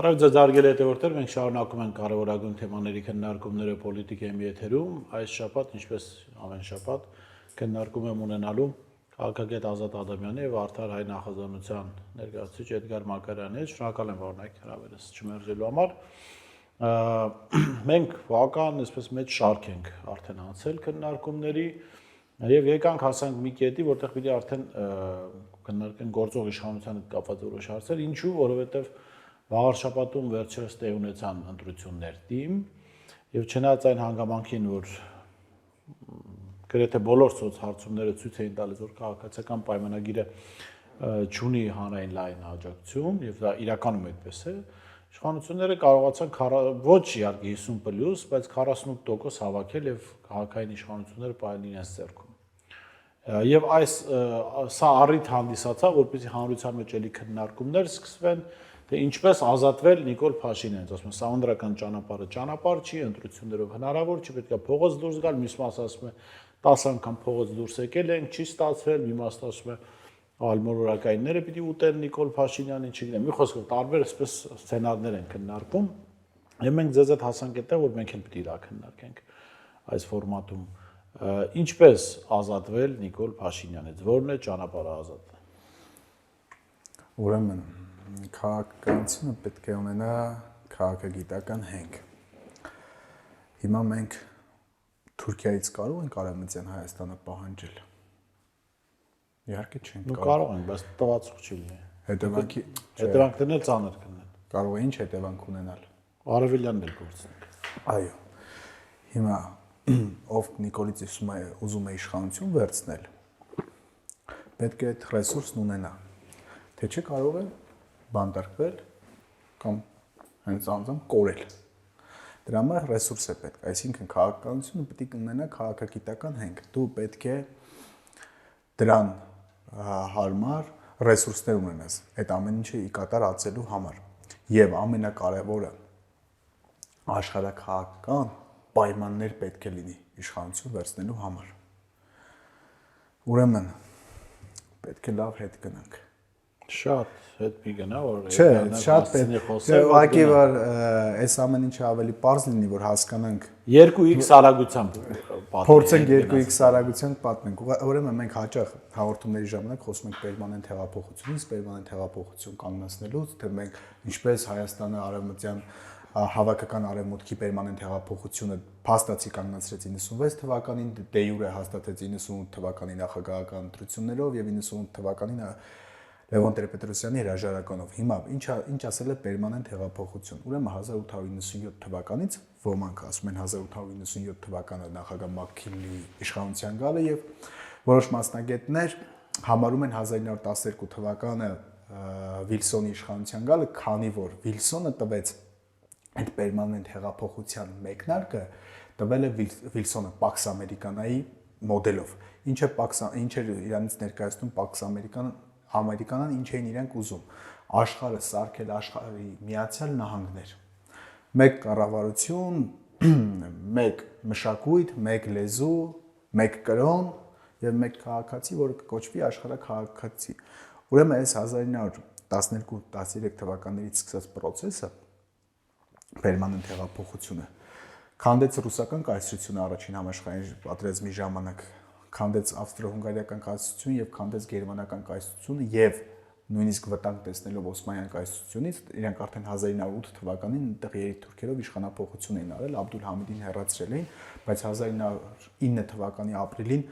Բարև ձեզ արգել հետևորդներ, մենք շարունակում ենք կարևորագույն թեմաների քննարկումները պոլիտիկայի եթերում, այս շաբաթ, ինչպես ամեն շաբաթ, քննարկում եմ ունենալու քաղաքագետ Ազատ Ադամյանի եւ Արդար հայ նախաձեռնության ներկայացուցիչ Էդգար Մակարյանի հետ, շնորհակալ եմ որոնք հրավերս չմերժելու համար։ Մենք վական, այսպես մեծ շարք ենք արդեն անցել քննարկումների եւ եկանք հասանք մի կետի, որտեղ պիտի արդեն քննարկենք գործող իշխանության հետ կապված որոշ հարցեր, ինչու, որովհետեւ վաղ շաբաթում վերջերս տեղ ունեցան ընտրություններ թիմ եւ չնայած այն հանգամանքին, որ գրեթե բոլոր սոցհարցումները ցույց էին տալիս, որ քաղաքացիական պայմանագիրը չունի հանրային լայն աջակցություն եւ դա իրականում այդպես է, իշխանությունները կարողացան ոչ իհարկե 50+, բայց 48% հավաքել եւ քաղաքային իշխանությունները պահել իրենց ձեռքում։ Եվ սա առիթ հանդիսացավ, որպեսզի հանրության մեջ էլի քննարկումներ սկսվեն, թե ինչպես ազատվել Նիկոլ Փաշինյանից, ասում են, սահմանադրական ճանապարհը չի, ընտրություններով հնարավոր չի, պետք է փողոց դուրս գալ, մյուս մասը ասում է 10 անգամ փողոց դուրս եկել են, չի ստացվել, մի մասը ասում է ալմորորակայինները պիտի ուտեն Նիկոլ Փաշինյանին, չգիտեմ, մի խոսքով տարբեր այսպես սցենարներ են քննարկվում, եւ մենք ձեզ հետ հասանք այդտեղ, որ մենք էլ պիտի դա քննարկենք այս ֆորմատում։ Ինչպես ազատվել Նիկոլ Փաշինյանից, որն է ճանապարհը ազատ։ Ուրեմն քաղաքականությունը պետք է ունենա քաղաքագիտական հենք։ Հիմա մենք Թուրքիայից կարող ենք Արևմտյան Հայաստանը պահանջել։ Իհարկե չենք կարող ենք, բայց տվացող չի լինի։ Հետևանքներն էլ ծանր կլինեն։ Կարող է ինչ հետևանք ունենալ։ Արևելյանն էլ գործնենք։ Այո։ Հիմա ով Նիկոլից ուզում է իշխանություն վերցնել, պետք է այդ ռեսուրսն ունենա։ Թե չէ կարող է բանտարկվել կամ հենց անձամբ կորել։ Դրա համար ռեսուրս է պետք, այսինքն քաղաքականությունը պետք է ունենա քաղաքագիտական հենք։ Դու պետք է դրան հարմար ռեսուրսներ ունենաս այդ ամեն ինչը ի կատար ածելու համար։ Եվ ամենակարևորը աշխարհաքաղաքական պայմաններ պետք է լինի իշխանություն վերցնելու համար։ Ուրեմն պետք է լավ հետ գնանք։ Շատ հետ մի գնա, որ չէ, շատ պետք է ուղղակի որ այս ամեն ինչը ավելի པարզ լինի, որ հասկանանք 2x արագությամբ փորձենք 2x արագությամբ պատմենք։ Ուրեմն մենք հաճախ հաղորդումների ժամանակ խոսում ենք պերմանենտ հեղափոխությունից, պերմանենտ հեղափոխություն կանգնեցնելուց, թե մենք ինչպես Հայաստանը արևմտյան հավաքական արևմուտքի պերմանենտ հեղափոխությունը փաստացի կանգնացրեց 96 թվականին, դե յուրե հաստատեց 98 թվականի նախագահական ընտրություններով եւ 98 թվականին Լևոն Տեր-Պետրոսյանի հրաժարականով։ Հիմա ինչ ասել է պերմանենտ հեղափոխություն։ Ուրեմն 1897 թվականից ոմանք ասում են 1897 թվականը նախագահ Մաքքինլի իշխանության գալը եւ որոշ մասնագետներ համարում են 1912 թվականը Վիլսոնի իշխանության գալը, քանի որ Վիլսոնը տվեց այդ պերմանենտ հեղափոխության մեկնարկը տվել է Վիլսոնը Pax Americana-ի մոդելով։ Ինչ էր իրանից ներկայացնում Pax Americana-ն, ինչ էին իրենք ուզում։ Աշխարհը սարքել աշխարհի Միացյալ Նահանգներ։ Մեկ կառավարություն, մեկ մշակույթ, մեկ լեզու, մեկ կրոն եւ մեկ քաղաքացի, որը կոչվի աշխարհաքաղաքացի։ Ուրեմն այս 1912-13 թվականներից սկսած process-ը պերմանենտ հեղափոխությունը քանդեց ռուսական կայսրությունը առաջին համաշխարհային պատերազմի ժամանակ, քանդեց ավստրո-հունգարիական կայսրությունը եւ քանդեց գերմանական կայսրությունը եւ նույնիսկ վտանգ տեսնելով Օսմանյան կայսրությունից իրենք արդեն 1908 թվականին այնտեղ երիտթուրքերով իշխանապողություն էին արել, Աբդուլ Համիդին հեռացրել էին, բայց 1909 թվականի ապրիլին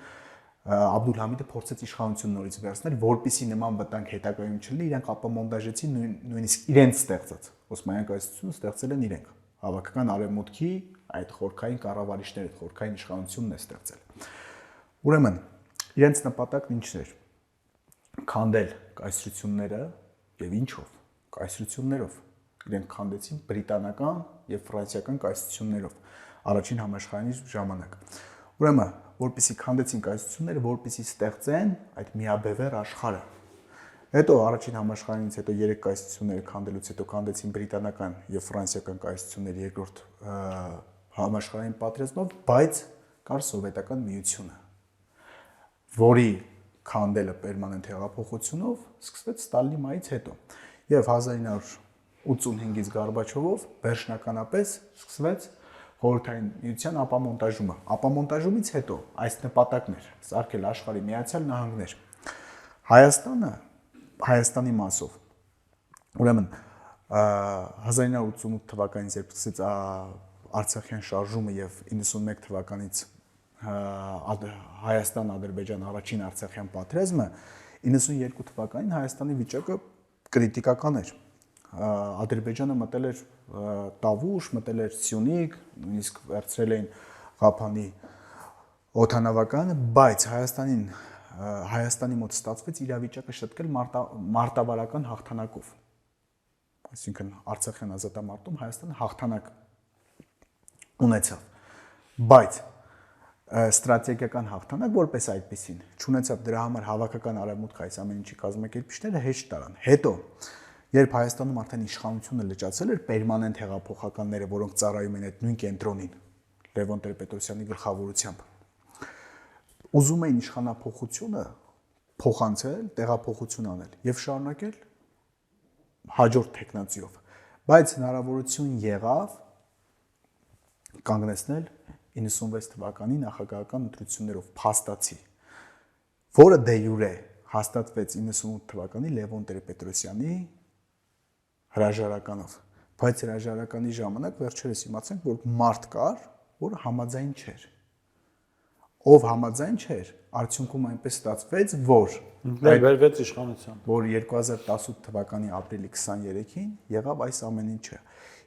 Աբդուլ Համիդը փորձեց իշխանություն նորից վերցնել, որպեսզի նման վտանգ հետագայում չլինի, իրենք ապամոնտաժեցին նույնիսկ իրենց ստեղծած Օսմանյան կայսրությունը ստեղծել են իրենք։ Հավաքական արևմուտքի այդ խորքային կառավարիչները, խորքային իշխանությունն է ստեղծել։ Ուրեմն իրենց նպատակն ինչն էր։ Քանդել կայսրությունները եւ ինչով։ Կայսրություններով։ Իրենք քանդեցին բրիտանական եւ ֆրանսիական կայսրություններով առաջին համաշխարհային ժամանակ։ Ուրեմն որպեսզի քանդեցին կայսրությունները, որպեսզի ստեղծեն այդ միաբևեռ աշխարհը։ Հետո առաջին համաշխարհայինից հետո 3 կայսրությունները քանդելուց հետո քանդեցին բրիտանական եւ ֆրանսիական կայսրությունները երկրորդ համաշխարհային պատերազմով, բայց կար սովետական միությունը, որի քանդելը պերմանենտ հեղափոխությունով սկսվեց Ստալինի մայից հետո։ Եվ 85-ից Գորբաչովով վերջնականապես սկսվեց խորհրդային միության ապամոնտաժումը։ Ապամոնտաժումից հետո այս նպատակն էր սարքել աշխարհի Միացյալ Նահանգներ։ Հայաստանի մասով։ Ուրեմն 1988 թվականից երբ սկսեց Արցախյան շարժումը եւ 91 թվականից Հայաստան-Ադրբեջան առաջին Արցախյան պատերազմը 92 թվականին Հայաստանի վիճակը կրիտիկական էր։ Ադրբեջանը մտել էր Տավուշ, մտել էր Սյունիք, նույնիսկ վերցրել էին Ղափանի օդանավականը, բայց Հայաստանի մոտ ստացվեց իրավիճակը շտկել մարտավարական հաղթանակով։ Այսինքն Արցախյան ազատամարտում Հայաստանը հաղթանակ ունեցավ, բայց ստրատեգիական հաղթանակ որպես այդպեսին չունեցավ, դրա համար հավաքական արևմուտք այս ամեն ինչի կազմակերպիչները հեշտ տարան։ Հետո երբ Հայաստանում արդեն իշխանությունը լճացել էր, պերմանենտ հեղափոխականները, որոնք ծառայում են այդ նույն կենտրոնին Լևոն Տեր-Պետրոսյանի գլխավորությամբ, ուզում էին իշխանափոխությունը փոխանցել, տեղափոխություն անել եւ շարունակել հաջորդ տեխնացիով, բայց հնարավորություն եղավ կանգնեցնել 96 թվականի նախագահական ընտրություններով փաստացի, որը դե յուրե հաստատվեց 98 թվականի Լևոն Տեր-Պետրոսյանի հրաժարականով, բայց հրաժարականի ժամանակ վերջերս իմացանք, որ մարդ կար, որ համաձայն չէր։ Ով համաձայն չէր, արդյունքում այնպես ստացվեց, որ վերվեց իշխանության, որ 2018 թվականի ապրիլի 23-ին եղավ այս ամեն ինչը։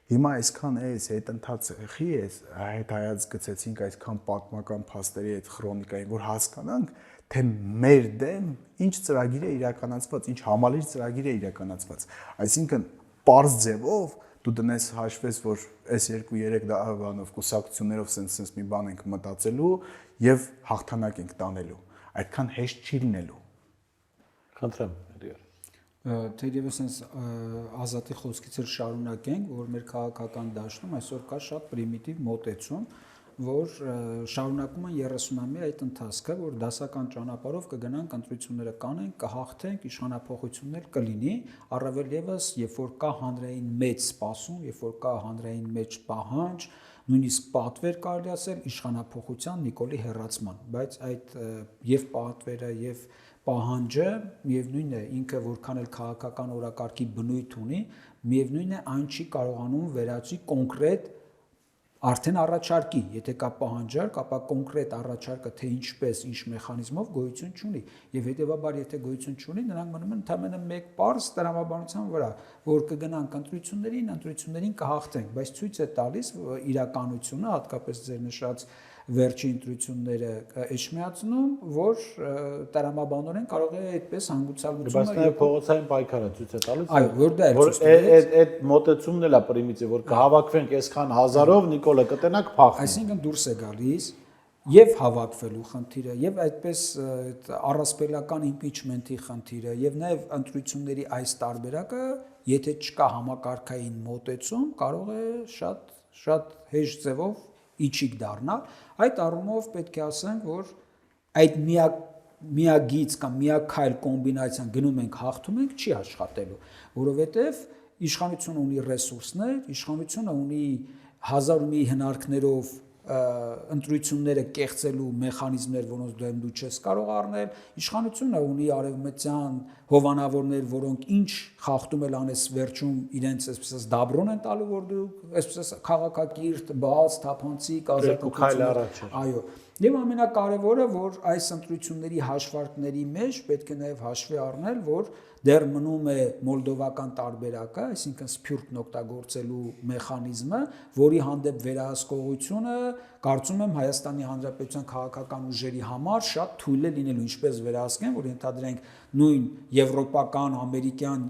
Հիմա այսքան էս հետընթաց խի էս այդ հայաց գցեցինք այսքան պատմական փաստերի այդ քրոնիկային, որ հասկանանք, թե մեր դեմ ինչ ծրագիր է իրականացված, ինչ համալիր ծրագիր է իրականացված։ Այսինքն պարզ ձևով դու դնես հաշվես, որ այս 2-3 բանով կուսակցություններով սենց մի բան ենք մտածելու եւ հաղթանակ ենք տանելու։ Այդքան հեշտ չի լինելու։ Խնդրեմ, Թերևս այս ազատի խոսքից էլ շարունակենք, որ մեր քաղաքական դաշտում այսօր կա շատ պրիմիտիվ մոտեցում, որ շարունակում են 30-ամյա այդ ընթացքը, որ դասական ճանապարհով կգնանք ընտրությունները կանենք, կհաղթենք, իշխանափոխություններ կլինի, առավել եւս, երբ որ կա հանրային մեծ սպասում, երբ որ կա հանրային մեծ պահանջ, նույնիսկ պատվեր կարելի ասել իշխանափոխության Նիկոլի հեռացման, բայց այդ եւ պատվերը եւ պահանջը միևնույն է, ինքը որքան էլ քաղաքական օրակարգի բնույթ ունի, միևնույն է այն չի կարողանում վերածի կոնկրետ արդեն առաջարկի, եթե կա պահանջարկ, ապա կոնկրետ առաջարկը թե ինչպես, ինչ մեխանիզմով գոյություն չունի, եւ հետեւաբար եթե գոյություն չունի, նրանք մնում են ընդամենը մեկ պարզ տրամաբանության վրա, որ կգնանք ընտրություններին կհաղթենք, բայց ցույց է տալիս իրականությունը, հատկապես ձեր նշած վերջի ընտրությունները էջմիածնում, որ տրամաբանորեն կարող է այդպես հանգուցալուծումը։ Բայց նաև փողոցային պայքարը ցույց է տալիս, այո, որ դա որ այդ մոտեցումն էլ է պրիմիտիվ, որ կհավաքվենք այսքան հազարով, Նիկոլը կտենակ փախնի։ Այսինքն դուրս է գալիս եւ հավաքվելու խնդիրը, եւ այդպես առասպելական իմպիչմենթի խնդիրը, եւ նաեւ ընտրությունների այս տարբերակը, եթե չկա համակարգային մոտեցում, կարող է շատ հեշտ ձևով իջիկ դառնալ։ Այդ առումով պետք է ասենք, որ այդ միագիծ կամ միակայլ կոմբինացիան գնում ենք, հաղթում ենք, չի աշխատելու, որովհետև իշխանությունը ունի ռեսուրսներ, իշխանությունը ունի հազար ու մի հնարքներով ընտրությունները կեղծելու մեխանիզմներ, որոնց դու չես կարող առնել, իշխանությունը ունի արևմտյան հովանավորներ, որոնք ինչ խախտում էլ անես վերջում իրենց այսպես դաբրոն են տալու, որ դու այսպես քաղաքակիրթ, բաց, թափանցիկ, ազատություն, այո, եւ ամենակարևորը, որ այս ընտրությունների հաշվարկների մեջ պետք է նաեւ հաշվի առնել, որ դեռ մնում է մոլդովական տարբերակը, այսինքն սփյուռքն օգտագործելու մեխանիզմը, որի հանդեպ վերահսկողությունը կարծում եմ Հայաստանի Հանրապետության քաղաքական ուժերի համար շատ թույլ է լինելու, ինչպես վերահսկեն, որ ենթադրենք նույն եվրոպական, ամերիկյան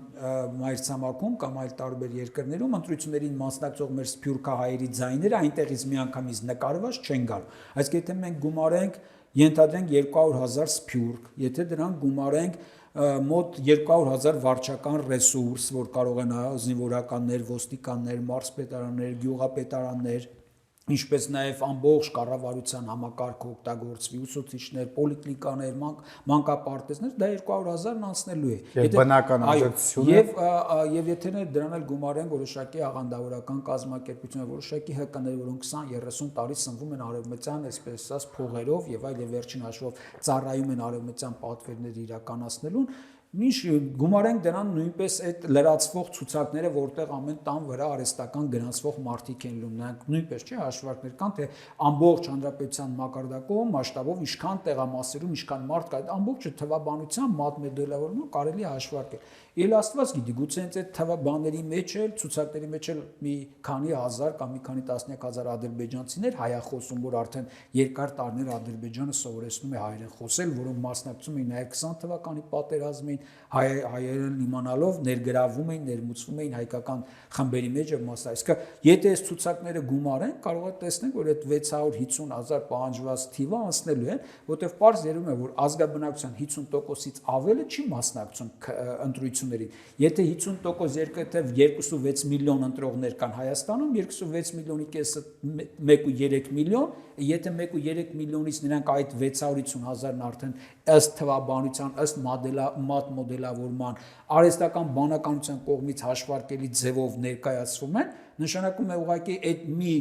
մայրցամաքում կամ այլ տարբեր երկրներում ընտրություններին մասնակցող մեր սփյուռքահայերի ձայները այնտեղից միանգամից նկարված չեն գալ։ Այսինքն եթե մենք գումարենք, ենթադրենք 200,000 սփյուռք, եթե դրանք գումարենք մոտ 200,000 վարչական ռեսուրս, որ կարող են զինվորականներ, ոստիկաններ, մարզպետարաններ, գյուղապետարաններ, ինչպես նաև ամբողջ կառավարության համակարգը օգտագործվի, ուսուցիչներ, պոլիկլինիկաներ, մանկապարտեզներ, դա 200,000-ն անցնելու է։ Եվ բնական աջակցությունը Եվ եթե դրան էլ գումարեն որոշակի աղանդավորական կազմակերպություններ, որոշակի ՀԿ-ներ, որոնք 20-30 տարի սնվում են արևմտյան, այսպես ասած, փողերով եւ այլ, եւ վերջին հաշվով ծառայում են արևմտյան պատվերներ իրականացնելուն, Ինչ գումարենք դրան նույնպես այդ լրացվող ցուցակները, որտեղ ամեն տան վրա արհեստական գնացվող մարդիկ են լինում, նրանք նույնպես չի հաշվարկներ կան, թե ամբողջ հանրապետության մակարդակով մասշտաբով ինչքան տեղամասերում, ինչքան մարդ կա, այդ ամբողջը թվաբանությամբ մատմեդելավորումով կարելի է հաշվարկել։ Ել Աստված գիտի, գուցե հենց այդ թվաբանների մեջ էլ, ցուցակների մեջ էլ մի քանի հազար կամ մի քանի տասնյակ հազար ադրբեջանցիներ հայախոսում, որ արդեն երկար տարիներ Ադրբեջանը սովորեցնում է հայերեն խոսել, որոնք մասնակցում էին նաև 20 թվականի պատերազմին, հայերեն իմանալով ներգրավում էին, ներմուծվում էին հայկական խմբերի մեջ եւ մասնակցում։ Իսկ եթե այս ցուցակները գումարեն, կարող է տեսնենք, որ այդ 650,000 պահանջված թիվը անցնելու է, որտեղ պարզ երևում է, որ ազգաբնակության 50%-ից ավելը չի մասնակցում ընտրություններին։ Եթե 50% երկրտեղ 2.6 միլիոն ընտրողներ կան Հայաստանում, 2.6 միլիոնի կեսը 1.3 միլիոն, եթե 1.3 միլիոնից նրանք այդ 650,000-ն արդեն ըստ թվաբանության, ըստ մոդելավորման, արհեստական բանականության կողմից հաշվարկելի ձևով ներկայացվում են, նշանակում է ուղղակի այդ մի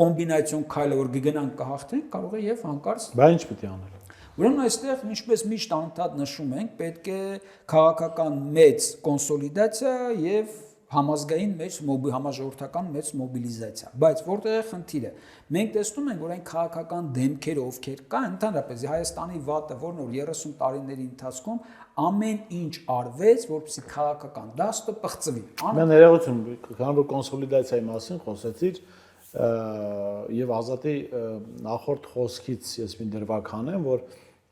կոմբինացիոն քայլը, որ կգնանք կհաղթենք, կարող է եւ հանկարծ։ Բայց ինչ պետք է անել։ Ուրեմն այստեղ ինչպես միշտ անընդհատ նշում ենք, պետք է քաղաքական մեծ կոնսոլիդացիա եւ համազգային մեծ համաժողովրդական մեծ մոբիլիզացիա, բայց որտեղ է խնդիրը։ Մենք տեսնում ենք, որ այն քաղաքական դեմքերը ովքեր կան, ընդհանրապես Հայաստանի վատը, որն որ 30 տարիների ընթացքում ամեն ինչ արվեց, որպեսզի քաղաքական դաշտը պղծվի։ Mən ներողություն, քան որ կոնսոլիդացիայի մասին խոսեցիր, եւ Ազատի նախորդ խոսքից ես մի դրվագ անեմ, որ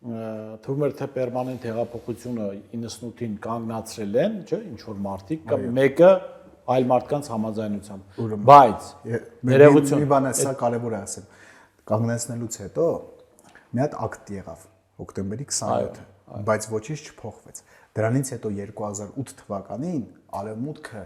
թվում էր թե պերմանենտ հեղափոխությունը 98-ին կանգնացրել են, չէ, ինչ որ մարդիկ կամ մեկը այլ մարդկանց համաձայնությամբ։ Բայց ներողություն, մի բան է, սա կարևոր է ասեմ։ Կանգնեցնելուց հետո մի հատ ակտ եղավ հոկտեմբերի 27-ը, բայց ոչինչ չփոխվեց։ Դրանից հետո 2008 թվականին Արևմուտքը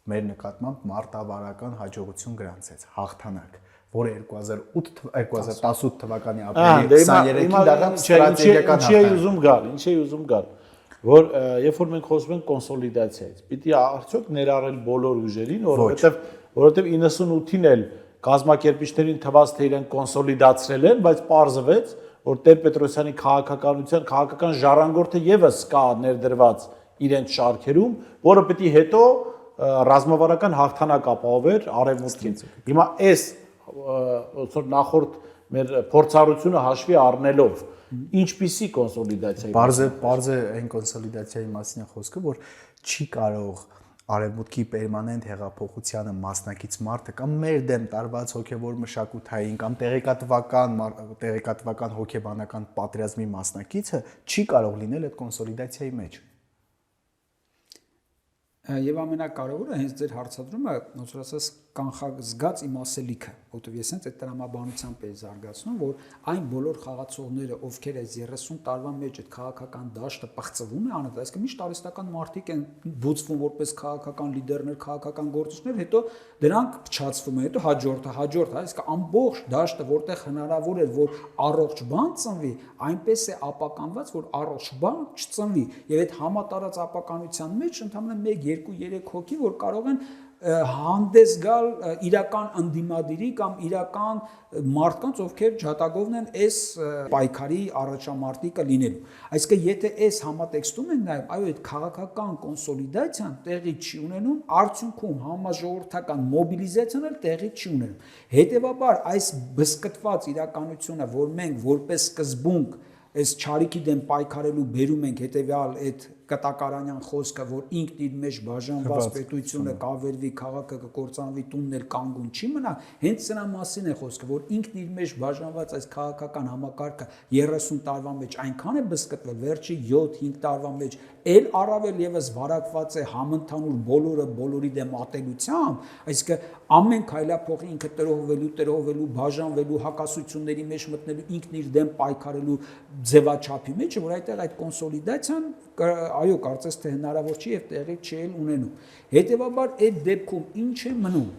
մեր նկատմամբ մարտավարական հաջողություն գրանցեց, հաղթանակ, որը 2018 թվականի ապրիլի 23-ին դարձավ ստրատեգիական հաղթանակ։ Ինչ է ուզում գալ, որ երբ որ մենք խոսում ենք կոնսոլիդացիայից, պիտի արդյոք ներառել բոլոր ուժերին, որովհետև 98-ին էլ կազմակերպիչներին թվաց թե իրենք կոնսոլիդացրել են, բայց պարզվեց, որ Տեր-Պետրոսյանի քաղաքական ժառանգորդը եւս կա ներդրված իրենց շարքերում, որը պիտի հետո ռազմավարական հաղթանակ ապահովեր արևմուտքին։ Հիմա այս ոնց որ նախորդ մեր փորձառությունը հաշվի առնելով ինչպիսի կոնսոլիդացիա։ Պարզ է այն կոնսոլիդացիայի մասին է խոսքը, որ չի կարող արևմուտքի պերմանենտ հեղափոխությանը մասնակից մարդը կամ մեր դեմ տարված հոգևոր մշակութային կամ տեղեկատվական հոգեբանական պատերազմի մասնակիցը չի կարող լինել այդ կոնսոլիդացիայի մեջ։ Եվ ամենակարևորը հենց ձեր հարցադրումը, ոնց որ ասած, կանխազգաց իմասելիքը, որովհետև ես հենց այդ տրամաբանությամբ եմ զարգացնում, որ այն բոլոր խաղացողները, ովքեր այս 30 տարվա մեջ այդ քաղաքական դաշտը պղծվում է անընդհատ, այսինքն միշտ արհեստական մարդիկ են բուծվում որպես քաղաքական լիդերներ, քաղաքական գործիչներ, հետո դրանք փչացվում են, հետո հաջորդը, այսինքն ամբողջ դաշտը, որտեղ հնարավոր էր, որ առողջ բան ծնվի, այնպես է ապականված, որ առողջ բան չծնվի, եւ այդ համատարած ապականության մեջ ընդհանրապես 1-2-3 հոգի, որ կարող են հանդես գալ իրական ընդդիմադիրի կամ իրական մարդկանց, ովքեր ջատագովն են այս պայքարի առաջամարտիկը լինելու։ Այսինքն, եթե այս համատեքստում են նայում, այո, այդ քաղաքական կոնսոլիդացիան տեղի չի ունենում, արդյունքում համաժողովրդական մոբիլիզացիան էլ տեղի չի ունենում։ Հետևաբար, այս բսկտված իրականությունը, որ մենք որպես սկզբունք այս չարիքի դեմ պայքարելու բերում ենք հետևյալ այդ կտակարանյան խոսքը, որ ինքն իր մեջ բաժանված պետությունը կավերվի, քաղաքը կկործանվի, տունն էլ կանգուն չի մնա, հենց սրա մասին է խոսքը, որ ինքն իր մեջ բաժանված այս քաղաքական համակարգը 30 տարվա մեջ այնքան է բսկտվել, վերջի 7-5 տարվա մեջ էլ առավել եւս վարակված է համընդհանուր բոլորի դեմ ատելությամբ, այսինքն ամեն քայլափոխի ինքը տրոհվելու, բաժանվելու, հակասությունների մեջ մտնելու, ինքն իր դեմ պայքարելու ձևաչափի մեջ, որ այդտեղ այդ կոնսոլիդացիան այո, կարծես թե հնարավոր չի եւ տեղի չի էլ ունենում։ Հետևաբար այդ դեպքում ինչ է մնում։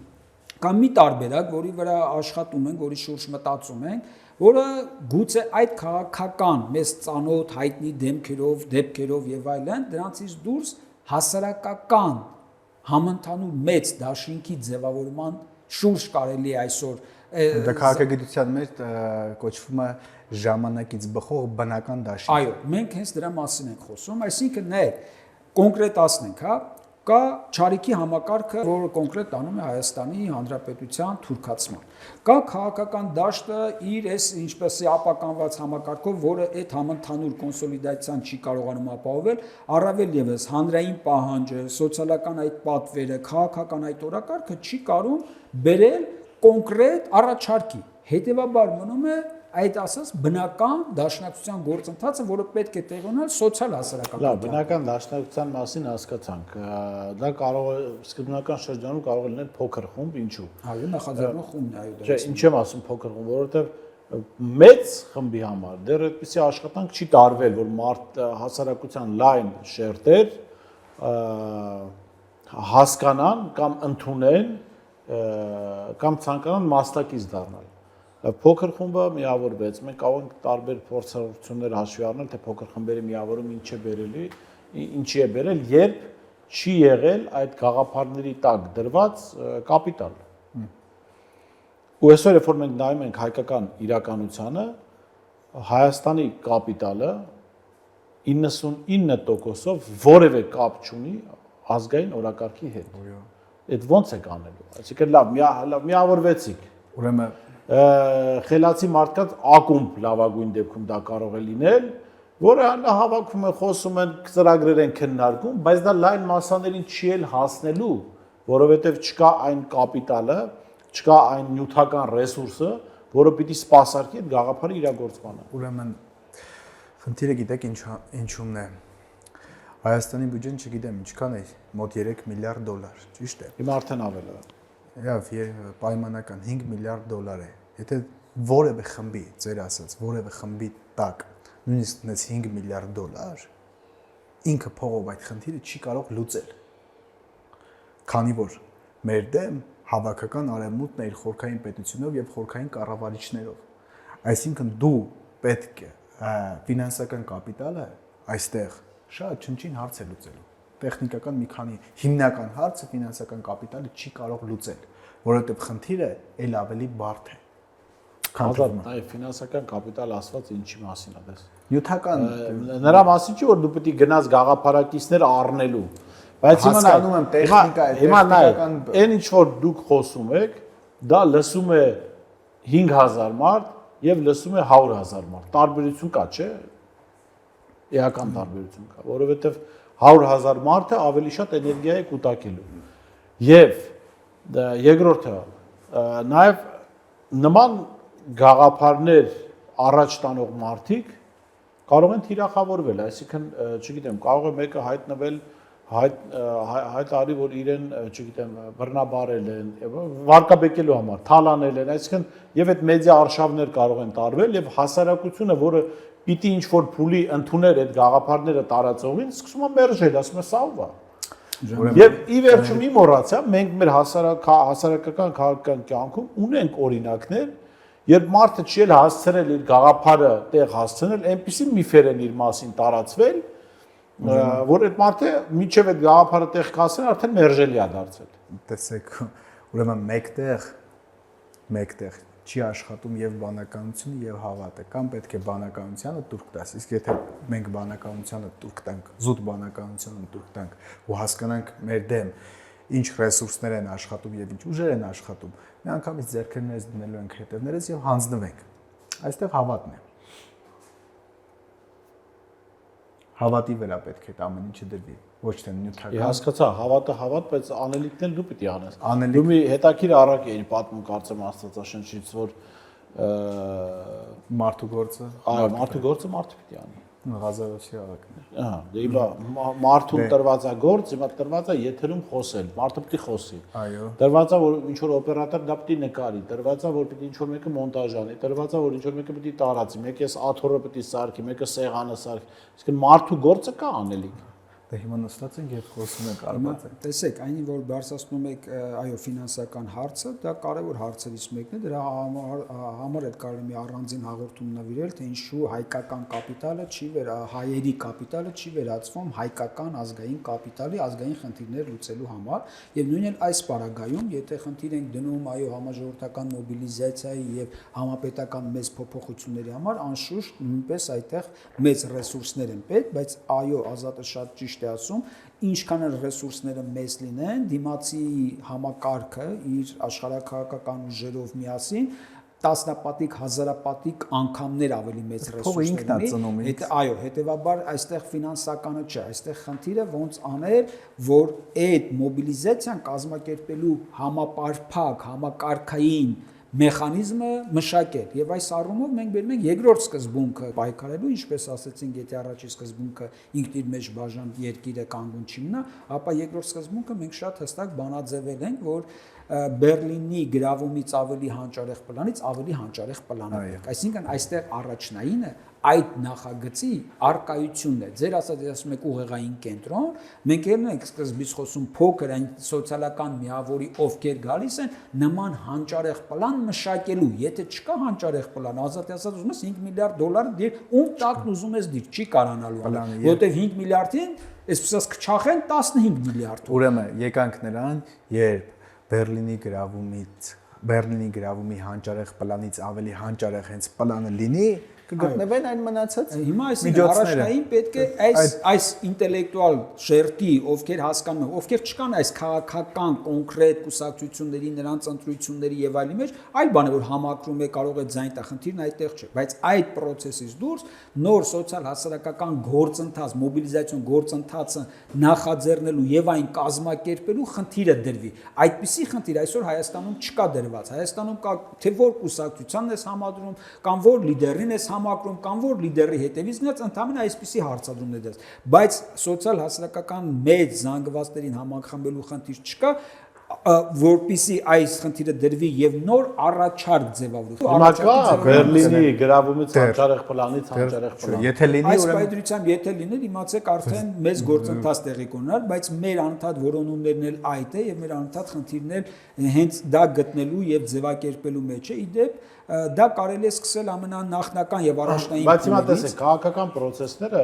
կամ մի տարբերակ, որի վրա աշխատում ենք, որի շուրջ մտածում ենք, որը գուցե այդ քաղաքական մեծ ծանոթ հայտնի դեպքերով եւ այլն դրանցից դուրս հասարակական համընդհանուր մեծ դաշինքի ձևավորման շուրջ կարելի է այսօր Դա քաղաքագիտության մեջ կոչվում է ժամանակից բխող բնական դաշինք։ Այո, մենք հենց դրա մասին ենք խոսում, այսինքն նայեք, կոնկրետացնենք, հա, կա Չարիքի համակարգը, որը կոնկրետ անում է Հայաստանի Հանրապետության թուրքացման։ Կա քաղաքական դաշտը իր այս ինչպես է ապականված համակարգով, որը այդ համընդհանուր կոնսոլիդացիան չի կարողանում ապահովել, առավել եւս հանրային պահանջը, սոցիալական այդ պատվերը, քաղաքական այդ օրակարգը չի կարող բերել կոնկրետ առաջարկի։ Հետևաբար մնում է այդ ասած բնական դաշնակցության գործընթացը, որը պետք է տեղի ունենալ սոցիալ հասարակական։ Լավ, բնական դաշնակցության մասին հասկացանք։ Դա կարող է սկզբնական շրջանում կարող է լինել փոքր խումբ, ինչու։ Այո, նախաձեռնող խումբն է, այո, դա։ Չէ, ինչ եմ ասում փոքր խումբ, որովհետև մեծ խմբի համար դեռ այդպիսի աշխատանք չի տարվել, որ հասարակության լայն շերտեր հասկանան կամ ընդունեն կամ ցանկանան մասնակից դառնալ։ Փոքր խումբը միավորվեց, մենք կարող ենք տարբեր փորձառություններ հաշվի առնել, թե փոքր խմբերի միավորում ինչի է բերել, երբ չի եղել այդ գաղափարների տակ դրված կապիտալ։ Ու այսօր երբ որ մենք նայում ենք հայկական իրականությանը, Հայաստանի կապիտալը 99%-ով որևէ կապ չունի ազգային օրակարգի հետ։ Այդ ոնց է կանելու։ Այսինքն լավ, միավորվեցիք։ Ուրեմն խելացի մարդկանց ակումբ լավագույն դեպքում դա կարող է լինել, որը հավաքում է, խոսում են, ծրագրեր են քննարկում, բայց դա լայն մասաներին չի էլ հասնելու, որովհետև չկա այն կապիտալը, չկա այն նյութական ռեսուրսը, որը պիտի սպասարկի այդ գաղափարի իրագործմանը։ Ուրեմն խնդիրը գիտեք ինչումն է։ Հայաստանի բյուջեն չգիտեմ ինչքան է, մոտ 3 միլիարդ դոլար, ճիշտ է։ Հիմա արդեն ավել է։ Լավ, պայմանական 5 միլիարդ դոլար է։ Եթե որևէ խմբի, ձեր ասած, որևէ խմբի տակ նույնիսկ նես 5 միլիարդ դոլար, ինքը փողով այդ խնդիրը չի կարող լուծել։ Քանի որ մեր դեմ հավաքական արևմուտքն է իր խորքային պետությունով եւ խորքային կառավարիչներով։ Այսինքն դու պետք է ֆինանսական կապիտալը այստեղ շատ չնչին հարց է լուծելու։ Տեխնիկական մի քանի հիմնական հարցը ֆինանսական կապիտալը չի կարող լուծել, որովհետեւ խնդիրը ել ավելի բարդ է։ Ազատ, այ ֆինանսական կապիտալ ասված ինչի մասին է դες։ Նյութական նրա մասին չի որ դու պետք է գնաս գաղափարակիցներ առնելու։ Բայց հասկանում եմ տեխնիկա է, հիմա նայ, այն ինչ որ դուք խոսում եք, դա լսում է 5000 մարդ եւ լսում է 100,000 մարդ։ Տարբերություն կա, չէ՞։ Էական տարբերություն կա, որովհետեւ 100,000 մարդը ավելի շատ էներգիա է կուտակելու։ Եվ երկրորդը նաեւ նման գաղափարներ առաջ տանող մարդիկ կարող են թիրախավորվել, այսինքն, չգիտեմ, կարող է մեկը հայտնվել հայտ արի, որ իրեն, չգիտեմ, բռնաբարել են, վարկաբեկելու համար, թալանել են, այսինքն եւ այդ մեդիա արշավներ կարող են տարվել եւ հասարակությունը, որը պիտի ինչ-որ փուլի ընդուներ այդ գաղափարները տարածողին, սկսում է մերժել, ասում է սա ով է։ Եվ ի վերջո մի մոռացա, մենք մեր հասարակական քաղաքական կյանքում ունենք օրինակներ, երբ մարդը չի էլ հասցրել իր գաղափարը տեղ հասցնել, այնպիսի միֆեր են իր մասին տարածվել, որ այդ մարդը միջև այդ գաղափարը տեղ կասեն, արդեն մերժելի է դարձել։ Տեսեք, ուրեմն մեկտեղ չի աշխատում եւ բանականությունը եւ հավատը, կամ պետք է բանականությանը տուրք տաս։ Իսկ եթե մենք բանականությանը տուրք տանք, զուտ բանականությանը տուրք տանք ու հասկանանք մեր դեմ ինչ ռեսուրսներ են աշխատում եւ ինչ ուժեր են աշխատում, մի անգամից ձեռքերներս դնելու ենք հետևներս եւ հանձնվենք։ Այստեղ հավատն է։ Հավատի վրա պետք է ամեն ինչը դրվի, ոչ թե նյութական։ Հասկացա, հավատը հավատ, բայց անելիքն էլ դու պիտի անես։ Դու մի հետաքրիր առակ էի պատմում կարծեմ Աստվածաշնչից, որ մարդու գործը, այո, մարդու գործը մարդը պիտի անի։ Ղազարոսի առակն է։ Ահա, դե հիմա մարդուն տրված է գործ, հիմա տրված է եթերում խոսել, մարդը պիտի խոսի։ Այո։ Տրված է որ ինչ որ օպերատոր դա պիտի նկարի, տրված է որ պիտի ինչ որ մեկը մոնտաժ անի, տրված է որ ինչ որ մեկը պիտի տարածի, մեկը էս աթոռը պիտի սարքի, մեկը սեղանը սարքի։ Իսկ մարդու գործը կա անելիք։ Դե հիմա նստած ենք եւ խոսում ենք Հիմա արված ենք։ տեսեք, այնի որ բարձրացնում եք այո ֆինանսական հարցը, դա կարևոր հարցերից մեկն է, դրա համար էլ կարելի մի առանձին հաղորդում նվիրել, թե ինչու հայկական կապիտալը հայերի կապիտալը չի վերածվում հայկական ազգային կապիտալի ազգային խնդիրներ լուծելու համար, եւ նույնն այս պարագայում, եթե խնդիր ենք դնում այո համաժողովրդական մոբիլիզացիայի եւ համապետական մեծ փոփոխությունների համար, անշուշտ նույնպես այդտեղ մեծ ռեսուրսներ են պետք, բայց այո Ազատը շատ ճիշտ է ասում, ինչքան էլ ռեսուրսները մեծ լինեն, դիմացի համակարգը իր աշխարհաքաղաքական ուժերով միասին տասնապատիկ, հազարապատիկ անգամներ ավելի մեծ ռեսուրսներ ունի։ Այո, հետեւաբար այստեղ ֆինանսականը չէ, այստեղ խնդիրը ոնց անել, որ այդ մոբիլիզացիան կազմակերպելու համապարփակ, համակարգային մեխանիզմը մշակել եւ այս առումով մենք բերում ենք երկրորդ սկզբունքը պայքարելու, ինչպես ասացինք, եթե առաջի սկզբունքը ինքն իր մեջ բաժան երկիրը կանգուն չի մնա, ապա երկրորդ սկզբունքը մենք շատ հստակ բանաձևել ենք, որ Բերլինի գրավումից ավելի հանճարեղ պլանից ավելի հանճարեղ պլան է։ Այսինքն այստեղ առաջնայինը այդ նախագծի արկայությունն է։ Ձեր ասում եք ուղեղային կենտրոն, մենք ելն ենք սկզբից խոսում փոքր այն սոցիալական միավորի ովքեր գալիս են նման հանճարեղ պլան մշակելու։ Եթե չկա հանճարեղ պլան, ազատ ասած ուզում ես 5 միլիարդ դոլար դիր, ում տակն ուզում ես դիր, չի կարանալու, որովհետև 5 միլիարդին այսպես ասած կչախեն 15 միլիարդ։ Ուրեմն եկանք նրան, երբ Բերլինի գրավումի հանճարեղ պլանից ավելի հանճարեղ հենց պլանը լինի, կգտնվեն այն մնացած հիմա առաջնային պետք է այս ինտելեկտուալ շերտի, ովքեր հասկանում են, ովքեր չկան այս քաղաքական կոնկրետ կուսակցությունների, նրանց ընտրությունների եւ այլի մեջ, այլ բան է որ համակրում է, կարող է ձայն տա, խնդիրն այդտեղ չէ, բայց այդ process-ից դուրս նոր սոցիալ-հասարակական գործընթաց, մոբիլիզացիոն գործընթացը նախաձեռնելու եւ այն կազմակերպելու խնդիրը դրվի։ Այդպիսի խնդիր այսօր Հայաստանում չկա դրված։ Հայաստանում կա թե որ կուսակցությանն է համադրում, կամ որ լիդերին է համակրում կամ որ լիդերի հետևից գնաց ընդհանրապես այսպիսի հարցադրումներ դες, բայց սոցիալ-հասարակական մեծ զանգվածներին համախմբելու խնդիր չկա, որպիսի այս խնդիրը դրվի եւ նոր առաջարկ ձևավորվի։ Հիմա կա Բերլինի գրավումից հանճարեղ պլանից հանճարեղ պլան։ Եթե լինի, այս պայդրությամբ եթե լիներ, իմացեք արդեն մեծ գործընթաց տեղի կունենար, բայց մեր անընդհատ որոնումներն էլ այդ է եւ մեր անընդհատ խնդիրն էլ հենց դա գտնելու եւ ձևակերպելու մեջ է։ Իդեպ դա կարելի է սկսել ամենանախնական եւ առաջնային։ Բայց հիմա տեսեք, քաղաքական process-ները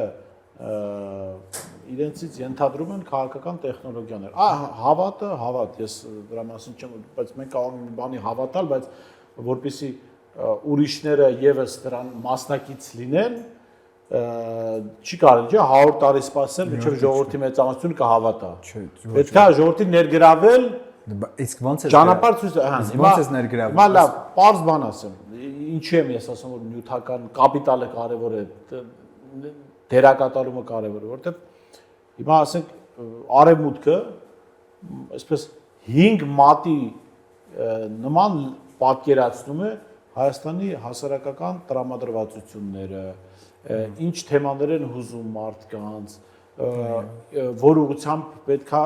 իրենցից ենթադրում են քաղաքական տեխնոլոգիաներ։ Հավատ, ես դրա մասին չեմ, բայց մենք կարող ենք մի բանի հավատալ, բայց որպեսզի ուրիշները եւս դրան մասնակից լինեն, չի կարելի, չէ, 100 տարի սպասել, մինչև ժողովրդի մեծամասնությունը կհավատա։ Պետք է ժողովրդին ներգրավել, իսկ ոնց է ճանապարհ ցույց ոնց է ներգրավում։ Հիմա լավ, պարզ բան ասեմ, ինչի եմ ես ասում, որ նյութական կապիտալը կարևոր է, դերակատարումը կարևոր է, որովհետև հիմա ասենք արևմուտքը այսպես 5 մատի նման պատկերացնում է Հայաստանի հասարակական տրամադրվածությունները, ինչ թեմաներ են հուզում մարդկանց, որ ուղղությամբ պետքա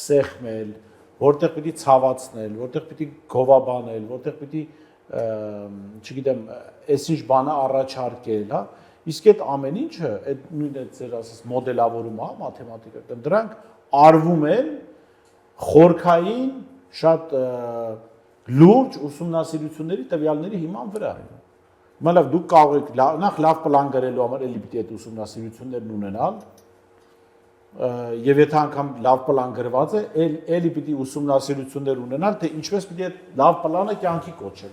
սեղմել, որտեղ պիտի ցավացնել, որտեղ պիտի գովաբանել, որտեղ պիտի, չգիտեմ, այսինչ բանը առաջարկել, հա, իսկ այդ ամեն ինչը, այդ նույն այդ ձեր ասած մոդելավորումը, հա, մաթեմատիկական, դրանք արվում են խորքային շատ լուրջ ուսումնասիրությունների տվյալների հիման վրա։ Հիմա լավ դուք կարող եք նախ լավ պլան գրելու համար էլի պիտի այդ ուսումնասիրություններն ունենալ, եւ եթե անգամ լավ պլան գրված է, էլի պիտի ուսումնասիրություններ ունենալ, թե ինչպես պիտի այդ լավ պլանը կյանքի կոչել։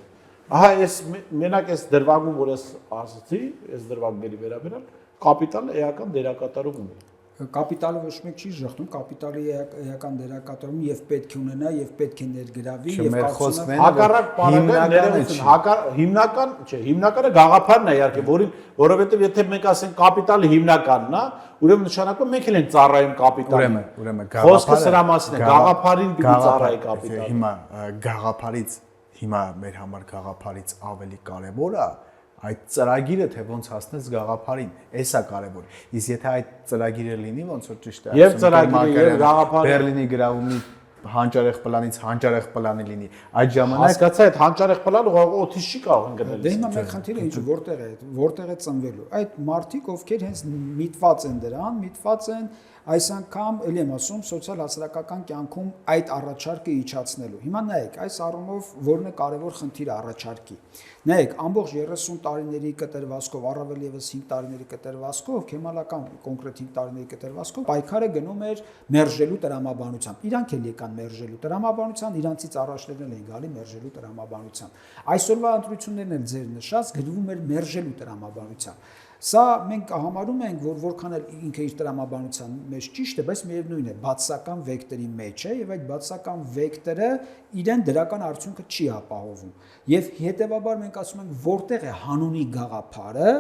Ահա ես մենակ այս դրվագում, որ ես ասացի, այս դրվագների վերաբերյալ կապիտալը էական դերակատարում ունի։ Կապիտալը ոչ մեկ չի ժխտում, կապիտալի էական դերակատարում եւ պետք է ունենա եւ պետք է ներգրավի եւ հակառակ հիմնական, չէ, հիմնականը գաղափարն է իհարկե, որովհետեւ եթե մենք ասենք կապիտալը հիմնականն է, ուրեմն նշանակում մենք էլ ենք ծառայում կապիտալին։ Ուրեմն խոսքը սրա մասին է, գաղափարին պիտի ծառայի կապիտալը։ Հիմա գաղափարից, հիմա մեր համար գաղափարից ավելի կարեւոր է այդ ծրագիրը թե ոնց հասնես գաղափարին, էսա կարևոր։ Իսկ եթե այդ ծրագիրը լինի, ոնց որ ճիշտ է, եւ ծրագիրը եւ գաղափարը Բերլինի գրավումի հանճարեղ պլանից հանճարեղ պլանի լինի։ Այդ ժամանակ հասկացա այդ հանճարեղ պլանը օթիս չի կարող գնել։ Դե հիմա մեր խնդիրը ինչ որտեղ է ծնվելու։ Այդ մարդիկ, ովքեր հենց միտված են դրան, միտված են այս անգամ էլի եմ ասում սոցիալ հասարակական կյանքում այդ առաջարկը իջացնելու։ Հիմա նայեք, այս առումով որն է կարևոր խնդիրը առաջարկի։ Նայեք, ամբողջ 30 տարիների կտրվածքով, առավել եւս 5 տարիների կտրվածքով, քեմալական կոնկրետ 5 տարիների կտրվածքով պայքարը գնում էր մերժելու տրամաբանությամբ։ Իրանք էլ եկան մերժելու տրամաբանության, իրանցից առաջներն են գալի մերժելու տրամաբանությամբ։ Այսօրվա ընտրություններն էլ ձեր նշած գնվում էր մերժելու տրամաբանությամբ։ Սա մենք համարում ենք, որ որքան էլ ինքը իր տրամաբանության մեջ ճիշտ է, բայց միևնույն է, բացասական վեկտորի մեջ է եւ այդ բացասական վեկտորը իրեն դրական արդյունքը չի ապահովում։ Եվ հետեւաբար մենք ասում ենք, որտեղ է հանունի գաղափարը,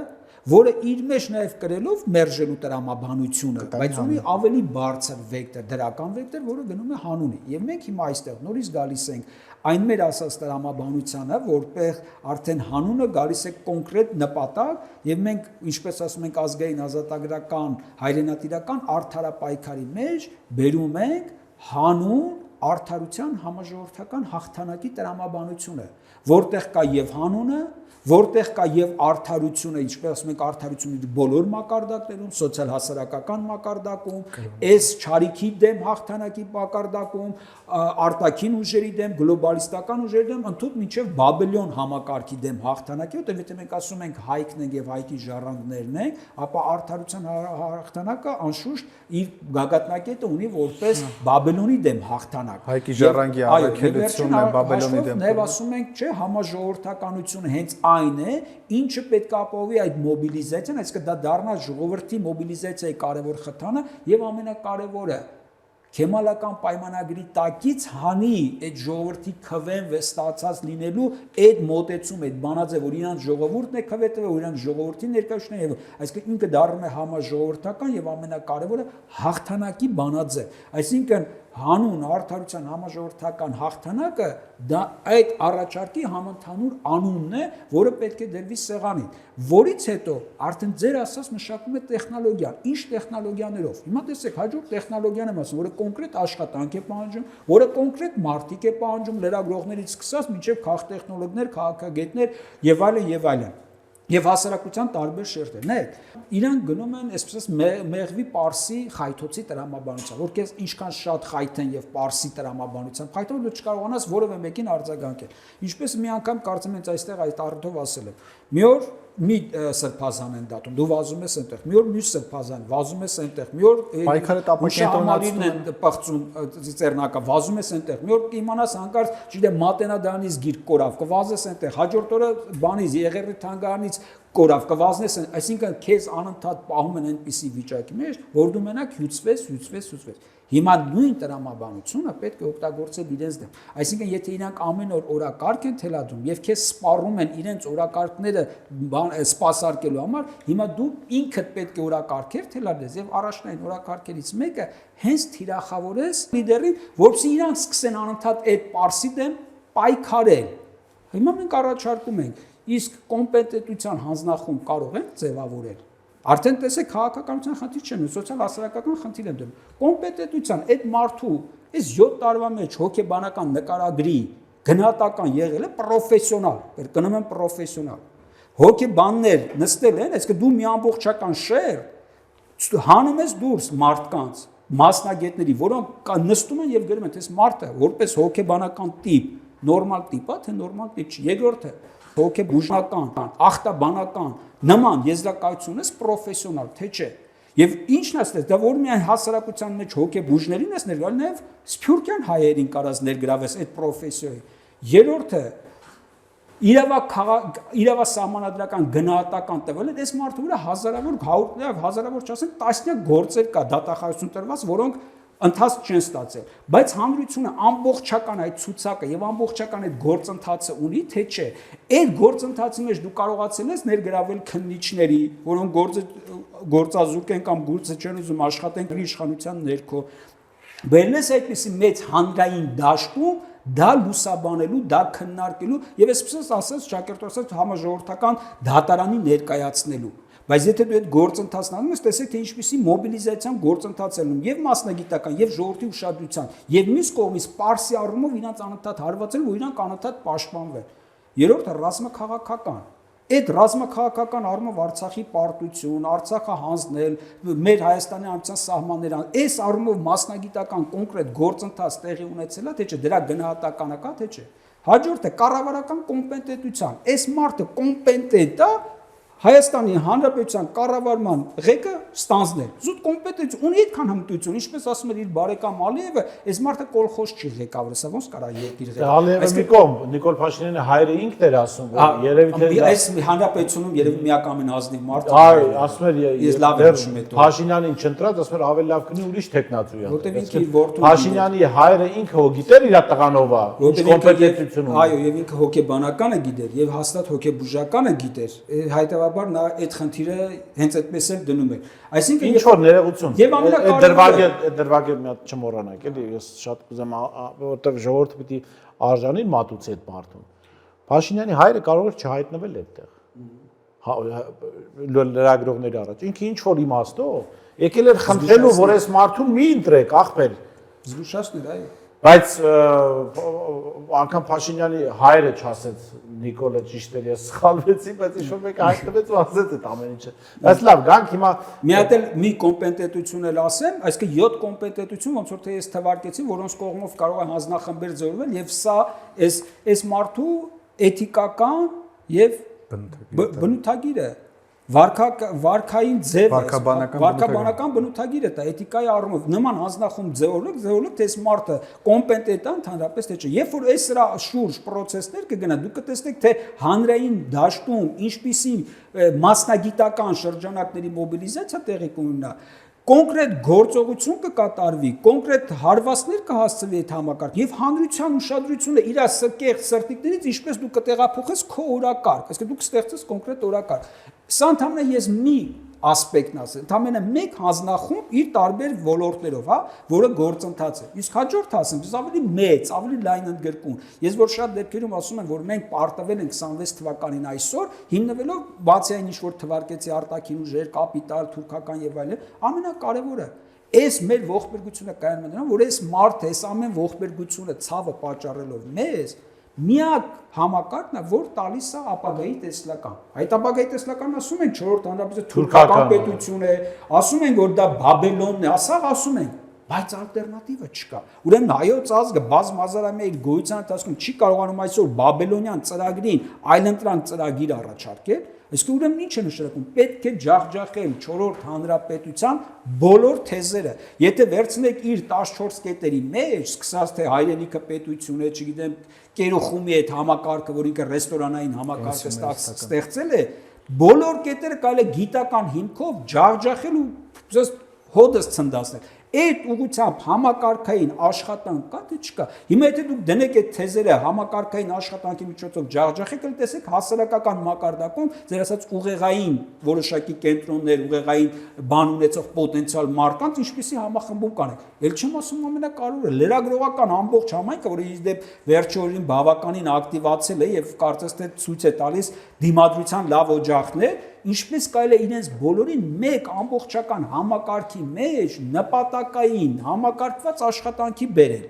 որը իր մեջ նաև կրելով մերժելու տրամաբանությունը, բայց ունի ավելի բարձր վեկտոր, դրական վեկտոր, որը գնում է հանունի։ Եվ մենք հիմա այստեղ նորից գալիս ենք այն մեր ասած տրամաբանությանը, որտեղ արդեն հանունը գալիս է կոնկրետ նպատակ, եւ մենք, ինչպես ասում ենք, ազգային ազատագրական, հայրենատիրական արդարապայքարի մեջ բերում ենք հանուն արդարության համաժողովրդական հաղթանակի տրամաբանությունը, որտեղ կա եւ հանունը, որտեղ կա եւ արդարությունը, ինչպես ասում ենք, արդարությունը իր բոլոր մակարդակներում, սոցիալ հասարակական մակարդակում, այս չարիքի դեմ հաղթանակի մակարդակում, արտաքին ուժերի դեմ, գլոբալիստական ուժերի դեմ, ընդհանուր մինչև բաբելոն համակարգի դեմ հաղթանակի, որտեղ եթե մենք ասում ենք հայքն են եւ հայքի ժառանգներն են, ապա արդարության հաղթանակը անշուշտ իր գագաթնակետը ունի որպես բաբելոնի դեմ հաղթանակ։ Հայքի ժառանգի առաքելությունն է բաբելոնի դեմ։ Նաև ասում ենք, չէ, համաժողովրդականությունը հենց այն է, ինչը պետք է ապահովի այդ մոբիլիզացիան, այսինքն դա դառնա ժողովրդի մոբիլիզացիայի կարևոր խթանը եւ ամենակարևորը Քեմալական պայմանագրի տակից հանի այդ ժողովրդի քվեն վստահած լինելու այդ մոտեցում, այդ բանաձև, որ իրանց ժողովուրդն է քվետը, որ իրանց ժողովրդի ներկայությունն է եւ այսինքն ինքը դառնում է համաժողովրդական եւ ամենակարևորը հաղթանակի բանաձև, այսինքն հանուն արդարության համաժողովրդական հաղթանակը դա այդ առաջարկի համընդհանուր անունն է, որը պետք է դրվի սեղանին, որից հետո արդեն ձեր ասած մշակում է տեխնոլոգիան, ինչ տեխնոլոգիաներով։ Հիմա տեսեք, հաջորդ տեխնոլոգիան եմ ասում, որը կոնկրետ աշխատանք է պահանջում, որը կոնկրետ մարդիկ է պահանջում, լրագրողներից սկսած մինչև քաղտեխնոլոգներ, քաղաքագետներ եւ այլն եւ այլն։ Եվ հասարակության տարբեր շերտեր։ Նայեք, իրանք գնում են, այսպես մեղվի պարսի խայթոցի տրամաբանությամբ, որ քեզ ինչքան շատ խայթեն եւ պարսի տրամաբանությամբ խայթեն, որ չկարողանաս որևէ մեկին արձագանքել։ Ինչպես մի անգամ կարծում եմ այստեղ այդ առիթով ասել եմ։ Մի օր մի սրբազան են դատում, դու վազում ես այնտեղ, մի օր մյուս սրբազան, վազում ես այնտեղ, մի օր պայքարը տապակենտրոնացնում են պղծում ծերնակը, վազում ես այնտեղ, մի օր կիմանաս հանկարծ, չգիտեմ, Մատենադանից գիրք կորավ, կվազես այնտեղ, հաջորդ օրը բանից Եղեռի թանգարանից կորավ, կվազնես, այսինքն քեզ անընդհատ պահում են այնպիսի վիճակի մեջ, որ դու մենակ հյուծվես։ Հիմա նույն տրամաբանությունը պետք է օգտագործել իրենց դեմ։ Այսինքն, եթե իրանք ամեն օր օրակարգ են թելադրում եւ քեզ սպառում են իրենց օրակարգները սպասարկելու համար, հիմա դու ինքդ պետք է օրակարգեր թելադրես եւ առաջնային օրակարգերից մեկը հենց թիրախավորես լիդերին, որպեսզի իրանք սկսեն անընդհատ այդ պարսի դեմ պայքարել։ Հիմա մենք առաջարկում ենք, իսկ կոմպետենտության հանձնախումբ կարող են ձևավորել։ Արդեն տեսեք քաղաքականության խնդիր չեն, սոցիալ հասարակական խնդիր են դնում։ Կոմպետենտության այդ մարդու այս 7 տարվա մեջ հոգեբանական նկարագրի գնահատական եղել է պրոֆեսիոնալ, կրկնում եմ պրոֆեսիոնալ։ Հոգեբաններ նստել են, այսինքն դու մի ամբողջական շեր հանում ես դուրս մարդկանց, մասնագետների, որոնք նստում են եւ գրում են, թե այս մարդը որպես հոգեբանական տիպ, նորմալ տիպ է, թե նորմալ տիպ չի։ Երկրորդը հոգեբուժական, ախտաբանական նման եզրակացությունս պրոֆեսիոնալ, թե չէ։ Եվ ինչն է ստես, դա որ միայն հասարակության մեջ հոգեբուժներին ես ներգրավել, նաև սփյուռքյան հայերին կարած ներգրավես այդ պրոֆեսիոյի։ Երրորդը իրավասահմանադրական գնահատական տվել են, այս մարդու վրա հազարավոր չասենք, տասնյակ գործեր կա դատախազություն տրված, որոնք ընթաց չեն ստացել, բայց հանրությունը ամբողջական այդ ցուցակը եւ ամբողջական այդ գործընթացը ունի, թե չէ։ Այդ գործընթացի մեջ դու կարողացել ես ներգրավել քննիչների, որոնք գործազուրկ են կամ գործը չեն ուզում աշխատեն իշխանության ներքո։ Բերնես այդպիսի մեծ հանրային դաշտում դա լուսաբանելու, դա քննարկելու եւ այսպես ասած շակերտոսած համաժողովրդական դատարանի ներկայացնելու։ Բայց եթե դու այդ գործընթացն անում ես, տեսեք թե ինչպիսի մոբիլիզացիան գործընթաց է լինում եւ մասնագիտական եւ ժողովրդի ուշադրության եւ մյուս կողմից պարսի առումով իրանց անընդհատ հարվածել, որ իրանք անընդհատ պաշտպանվեն։ Երրորդը ռազմաքաղաքական։ Այդ ռազմաքաղաքական առումով Արցախի պարտություն, Արցախը հանձնել, մեր Հայաստանի Հանրապետության սահմանները, այս առումով մասնագիտական կոնկրետ գործընթաց տեղի ունեցել է, թե չէ, դրա գնահատականը կա, թե չէ։ Հաջորդը կառավարական կոմպետենտության։ Այս մարդը կոմպետենտ է Հայաստանի Հանրապետության կառավարման ղեկը ստանձնել։ Զուտ կոմպետենտ ունի այդքան հմտություն, ինչպես ասում էր իր բարեկամ Ալիևը, այս մարդը կոլխոզ չի ղեկավարը, սա ոնց կարա երկիր ղեկավարի։ Ալիևը մի կողմ, Նիկոլ Փաշինյանը հայրը ինքն էր ասում, որ երևի թե այս հանրապետությունում երևի միակամին ազնիվ մարդ է։ Այ, ասում էր ես լավ եմ հիշում այդ։ Փաշինյանին չընտրած, ասում էր ավելի լավ կնի ուրիշ տեխնատուի։ Որտեւ ինքը իր որդուն Փաշինյանի հայրը ինքը հո գիտեր իր տղանով է, ինչ կոմպետենտություն ունի։ Այո, եւ ինքը հոգեբանականը գիտեր եւ հաստատ հոգեբուժականը գիտեր։ Հայտարարաբար նա այդ խնդիրը հենց այդպես էլ դնում է։ Այսինքն ինչ որ ներողություն։ Եվ ամենակարևորը դրվագը մի հատ չմոռանաք, էլի ես շատ կուզեմ, որովհետեւ ժողովուրդը պիտի արժանին մատուցի այդ մարդուն։ Փաշինյանի հայրը կարող էր չհայտնվել այդտեղ։ Լրագրողների առաջ։ Ինքը ինչ որ իմաստով եկել էր խնդրելու, որ այս մարդուն մի ընտրեք, ախպեր։ զգուշացներ, այո։ Բայց անգամ Փաշինյանի հայրը չասեց Նիկոլը ճիշտ էր, ես սխալվեցի, բայց ինչ որ մեկը հայտնվեց ու ասեց այդ ամեն ինչը։ Բայց լավ, գանք հիմա մի հատ էլ մի կոմպետենտություն էլ ասեմ, այսինքն 7 կոմպետենտություն, ոնց որ թե ես թվարկեցի, որոնց կողմով կարող է հանձնախմբեր ձևավորվել եւ սա այս մարդու էթիկական եւ բնութագիրը վարքային ձև վարքաբանական բնութագիր է դա էթիկայի առումով նման հանձնախումբ ձևավորեք թե այս մարդը կոմպետենտ է ընդհանրապես թե չէ երբ որ այս սրա շուրջ process-ներ կգնա դուք կտեսնեք թե հանրային դաշտում ինչպիսի մասնագիտական շրջանակների մոբիլիզացիա տեղի կունենա կոնկրետ գործողություն կկատարվի, կոնկրետ հարվածներ կհասցվի այդ համակարգ եւ հանրության ուշադրությունը իր կեղծ սրտիկներից ինչպես դու կտեղափոխես քո օրակարգ, այսինքն դու կստեղծես կոնկրետ օրակարգ։ Սա ընդհանրապես ես մի ասպեկտն ասեմ, ընդհանրապես մեկ հանձնախումբ իր տարբեր ոլորտներով, հա, որը գործընթաց է։ Իսկ հաջորդը ասեմ, ես ավելի մեծ, ավելի լայն ընդգրկուն։ Ես որ շատ դեպքերում ասում եմ, որ մենք պարտվել ենք 26 թվականին այսօր, հիմնվելով բացի այն ինչ որ թվարկեցի արտաքին ուժեր, կապիտալ, թուրքական եւ այլն, ամենակարևորը այս մեր ողբերգությունը կայանում է նրան, որ այս մարդը, այս ամեն ողբերգությունը ցավը պատճառելով մեզ միակ համակարգն է, որ տալիս է ապագայի տեսլական։ Այդ ապագայի տեսլականն ասում են 4-րդ հանրապետության թուրքական պետություն է, ասում են որ դա Բաբելոնն է, ասաղ ասում են, բայց ալտերնատիվը չկա։ Ուրեմն հայոց ազգը բազմազարամյա իր գոյության ընթացքում չի կարողանում այսօր Բաբելոնյան ծրագրին այլընտրանք ծրագիր առաջարկել, իսկ ուրեմն ինչ է նշանակում, պետք է ջախջախել 4-րդ հանրապետության բոլոր թեզերը։ Եթե վերցնեք իր 14 կետերի մեջ, սկսած թե հայրենիքը պետություն է, չգիտեմ, Կերոխումի այդ համակարգը, որ ինքը ռեստորանային համակարգը ստեղծել է, բոլոր կետերը կարելի է գիտական հիմքով ջախջախել ու հոդս ցնդացնել։ Այդ ուղղությամբ համակարգային աշխատանք կա թե չկա։ Հիմա եթե դուք դնեք այդ թեզերը համակարգային աշխատանքի միջոցով ջախջախեք, տեսեք հասարակական մակարդակում ձեր ասած ուղեղային որոշակի կենտրոններ, ուղեղային բան ունեցող պոտենցիալ մարկանց ինչպիսի համախմբում կանեք։ Էլ չեմ ասում ամենակարևորը լրագրողական ամբողջ համայնքը, որը իր դեպ վերջի օրերին բավականին ակտիվացել է եւ կարծես թե ցույց է տալիս դիմադրության լավ օջախներ, ինչպես կարելի է իրենց բոլորին մեկ ամբողջական համակարգի մեջ նպատակային համակարգված աշխատանքի բերել։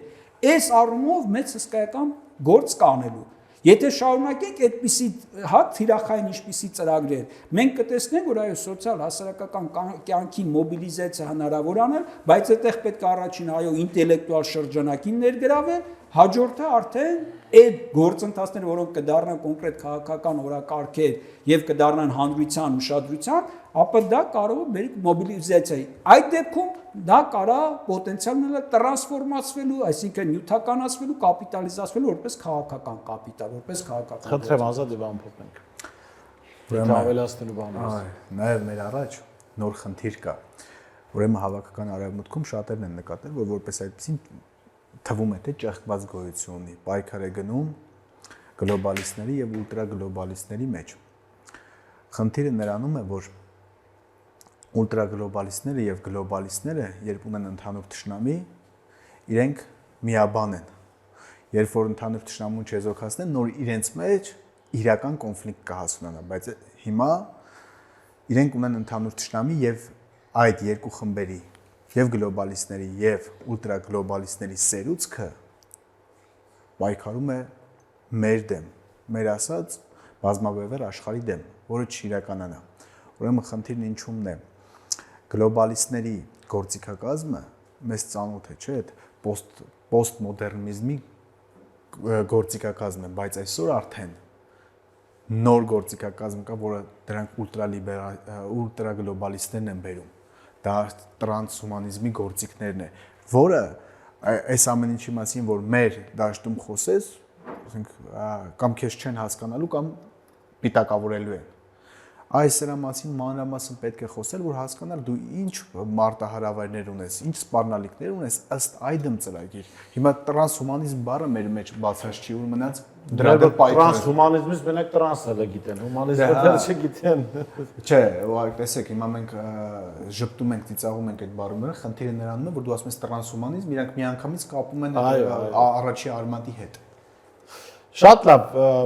Այս առումով մեծ հսկայական գործ կանելու։ Եթե շարունակենք այդպիսի հա թիրախային ինչպիսի ծրագրեր, մենք կտեսնենք, որ այո սոցիալ հասարակական կյանքի մոբիլիզացիա հնարավոր անել, բայց այդտեղ պետք է առաջին այո ինտելեկտուալ շրջանակին ներգրավել, հաջորդը արդեն այդ գործընթացները, որոնք կդառնան կոնկրետ քաղաքական օրակարգեր եւ կդառնան հանրության ուշադրության, ապա դա կարող է մեր մոբիլիզացիայի։ Այդ դեպքում դա կարա պոտենցիալ ունենա տրանսֆորմացվելու, այսինքն նյութականացվելու, կապիտալիզացվելու որպես քաղաքական կապիտալ, որպես քաղաքական։ Խնդրեմ ազատ եւ ամփոփենք։ Ուրեմն ավելացնելու բան։ Այ, նաեւ մեր առաջ նոր խնդիր կա։ Ուրեմն հավաքական արևմուտքում շատերն են նկատել, որ որպես այդպեսին թվում է թե ճեղքված գոյություն ունի, պայքար է գնում գլոբալիստների եւ ուլտրագլոբալիստների մեջ։ Խնդիրը նրանում է, որ ուլտրագլոբալիստները եւ գլոբալիստները, երբ ունեն ընդհանուր ճշնամի, իրենք միաբան են։ Երբ որ ընդհանուր ճշնամուն չեզոքացնեն, նոր իրենց մեջ իրական կոնֆլիկտ կհասունանա, բայց հիմա իրենք ունեն ընդհանուր ճշնամի եւ այդ երկու խմբերի եւ գլոբալիստների եւ ուլտրագլոբալիստների սերուցքը պայքարում է մեր դեմ, մեր ասած բազմավեվեր աշխարհի դեմ, որը չիրականանա։ Ուրեմն խնդիրն ինչումն է։ Գլոբալիստների գործիքակազմը մեզ ծանոթ է, չէ՞, պոստմոդեռնիզմի գործիքակազմ է, բայց այսօր արդեն նոր գործիքակազմ կա, որը դրանք ուլտրագլոբալիստներն են բերում։ Դա տրանսհումանիզմի գործիքներն է, որը այս ամեն ինչի մասին, որ մեր դաշտում խոսես, ասենք կամ քեզ չեն հասկանալու կամ պիտակավորելու են։ Այս սրա մասին մանրամասն պետք է խոսել, որ հասկանալ դու ինչ մարտահրավերներ ունես, ինչ սպառնալիքներ ունես ըստ այդմ ծրագիր։ Հիմա տրանսհումանիզմ բառը մեր մեջ բացած չի, ու մնաց դրա դեպ տրանսհումանիզմից մենակ տրանսը գիտեն, հումանիզմը չգիտեն։ Չէ, ուղղակի տեսեք, հիմա մենք ժպտում ենք, ծիծաղում ենք այդ բառերը, խնդիրը նրանում է, որ դու ասում ես տրանսհումանիզմ, իրանք միանգամից կապում են առաջի արմատի հետ։ Շատ լավ,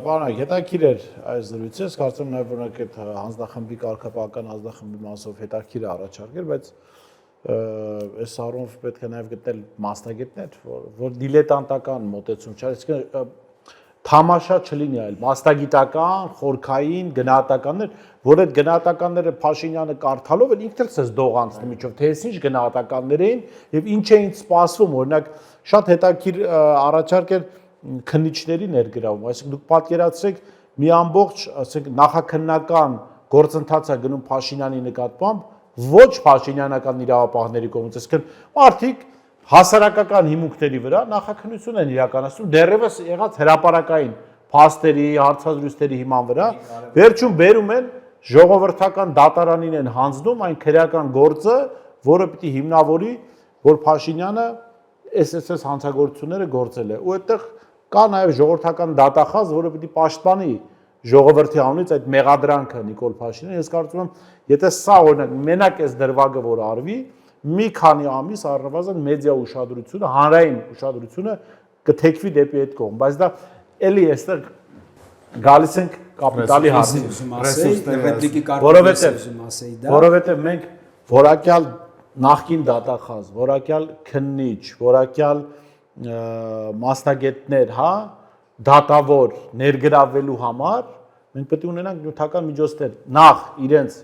պարոն, հետաքրիր էր այս զրույցը, կարծում եմ նաև որ այդ հանձնախմբի կարգապահական հանձնախմբի մասով հետաքրիր է առաջարկել, բայց այս առումով պետք է նաև գտնել մասնագետներ, որ դիլետանտական մոտեցում չէ, այսինքն թամաշա չլինի այլ մասնագիտական, խորքային, գնահատականներ, որ այդ գնահատականները Փաշինյանը կարդալով էլ ինքն էլ ցես դողանցնի միջով, թե ինչ գնահատականներ էին եւ ինչ էին սպասվում, օրինակ շատ հետաքրիր առաջարկել քննիչների ներգրավում, այսինքն դուք պատկերացրեք մի ամբողջ, ասենք նախաքննական գործընթաց է գնում Փաշինյանի նկատմամբ, ոչ փաշինյանական իրավապահների կողմից, այսինքն մարդիկ հասարակական հիմունքների վրա նախաքննություն են իրականացնում, դեռևս եղած հրապարակային փաստերի, հարցազրույցների հիման վրա, վերջում բերում են ժողովրդական դատարանին են հանձնում այն քրեական գործը, որը պիտի հիմնավորի, որ Փաշինյանը SSS հանցագործությունները գործել է, ու այդտեղ կա նաև ժողովրդական դատախազ, որը պիտի պաշտպանի ժողովրդի անունից այդ մեղադրանքը Նիկոլ Փաշինյանը, ես կարծում եմ, եթե սա օրինակ մենակ այս դրվագը որ արվի, մի քանի ամիս առնվազն մեդիա ուշադրությունը, հանրային ուշադրությունը կթեքվի դեպի այդ կողմ, բայց դա էլի այստեղ գալիս ենք կապիտալի հարցին, որովհետև մենք որակյալ նախկին դատախազ, որակյալ քննիչ, որակյալ մասնագետներ, հա, դատավոր ներգրավելու համար մենք պետք է ունենանք նյութական միջոցներ, նախ իրենց